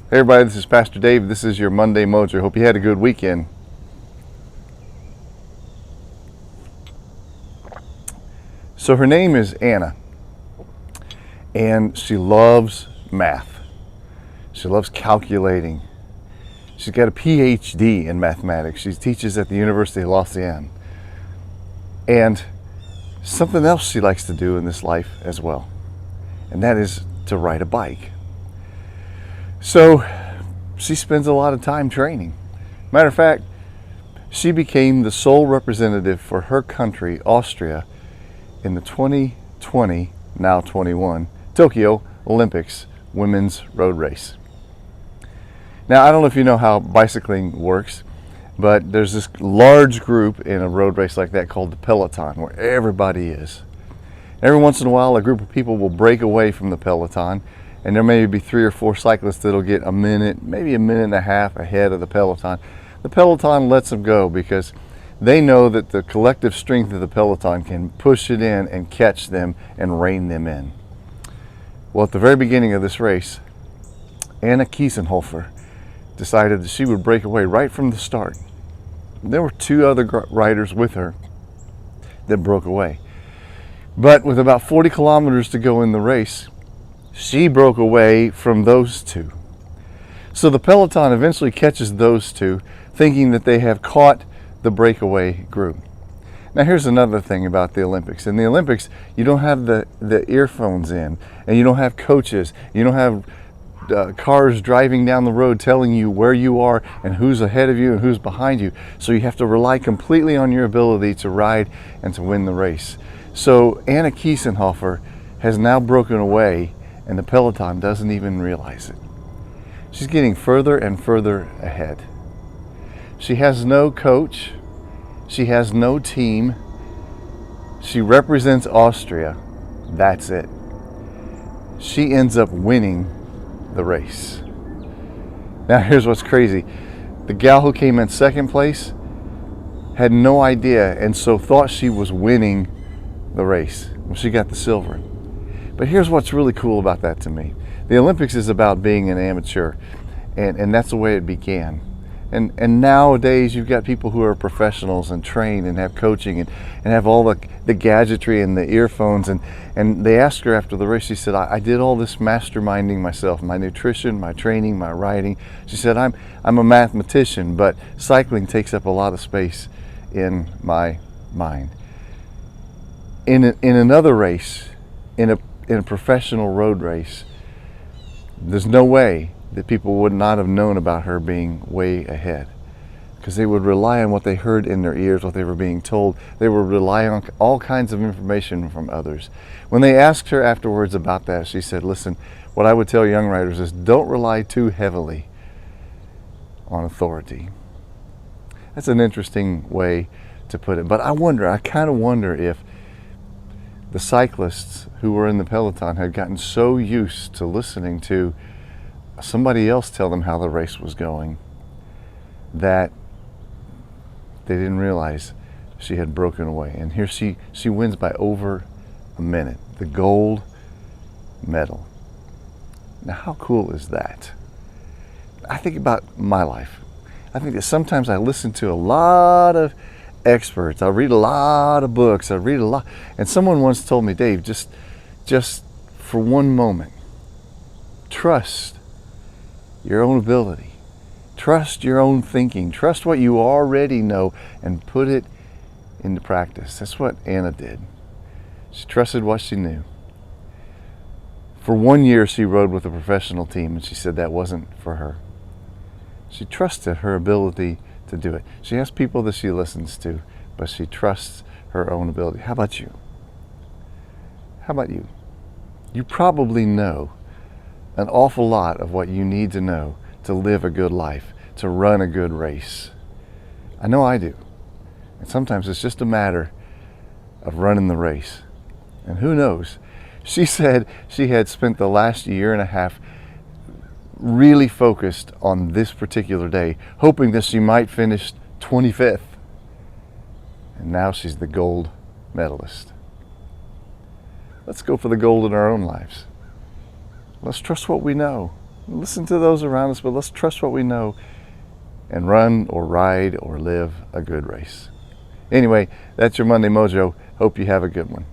Hey everybody, this is Pastor Dave. This is your Monday Mojo. Hope you had a good weekend. So her name is Anna, and she loves math. She loves calculating. She's got a PhD in mathematics. She teaches at the University of Austria. And something else she likes to do in this life as well, and that is to ride a bike. So she spends a lot of time training. Matter of fact, she became the sole representative for her country, Austria, in the 2020, now 21, Tokyo Olympics women's road race. Now, I don't know if you know how bicycling works, but there's this large group in a road race like that called the peloton, where everybody is. Every once in a while, a group of people will break away from the peloton, and there may be 3 or 4 cyclists that'll get a minute, maybe a minute and a half ahead of the peloton. The peloton lets them go because they know that the collective strength of the peloton can push it in and catch them and rein them in. Well, at the very beginning of this race, Anna Kiesenhofer decided that she would break away right from the start. There were 2 other riders with her that broke away. But with about 40 kilometers to go in the race, she broke away from those 2. So the peloton eventually catches those 2, thinking that they have caught the breakaway group. Now here's another thing about the Olympics. In the Olympics, you don't have the earphones in, and you don't have coaches. You don't have cars driving down the road telling you where you are and who's ahead of you and who's behind you. So you have to rely completely on your ability to ride and to win the race. So Anna Kiesenhofer has now broken away, and the peloton doesn't even realize it. She's getting further and further ahead. She has no coach. She has no team. She represents Austria. That's it. She ends up winning the race. Now here's what's crazy. The gal who came in second place had no idea, and so thought she was winning the race. Well, she got the silver. But here's what's really cool about that to me. The Olympics is about being an amateur, and that's the way it began. And nowadays you've got people who are professionals and train and have coaching and have all the gadgetry and the earphones, and they asked her after the race, she said, I did all this masterminding myself, my nutrition, my training, my riding. She said, I'm a mathematician, but cycling takes up a lot of space in my mind. In another race, in a professional road race, there's no way that people would not have known about her being way ahead, because they would rely on what they heard in their ears, what they were being told. They would rely on all kinds of information from others. When they asked her afterwards about that, she said, listen, what I would tell young riders is don't rely too heavily on authority. That's an interesting way to put it. But I kind of wonder if the cyclists who were in the peloton had gotten so used to listening to somebody else tell them how the race was going that they didn't realize she had broken away. And here she wins by over a minute, the gold medal. Now how cool is that? I think about my life. I think that sometimes I listen to a lot of experts. I read a lot of books. I read a lot. And someone once told me, Dave, just for one moment, trust your own ability. Trust your own thinking. Trust what you already know and put it into practice. That's what Anna did. She trusted what she knew. For 1 year, she rode with a professional team, and she said that wasn't for her. She trusted her ability to do it. She has people that she listens to, but she trusts her own ability. How about you? How about you? You probably know an awful lot of what you need to know to live a good life, to run a good race. I know I do. And sometimes it's just a matter of running the race. And who knows? She said she had spent the last year and a half really focused on this particular day, hoping that she might finish 25th. And now she's the gold medalist. Let's go for the gold in our own lives. Let's trust what we know. listen to those around us, but let's trust what we know and run or ride or live a good race. Anyway, that's your Monday Mojo. Hope you have a good one.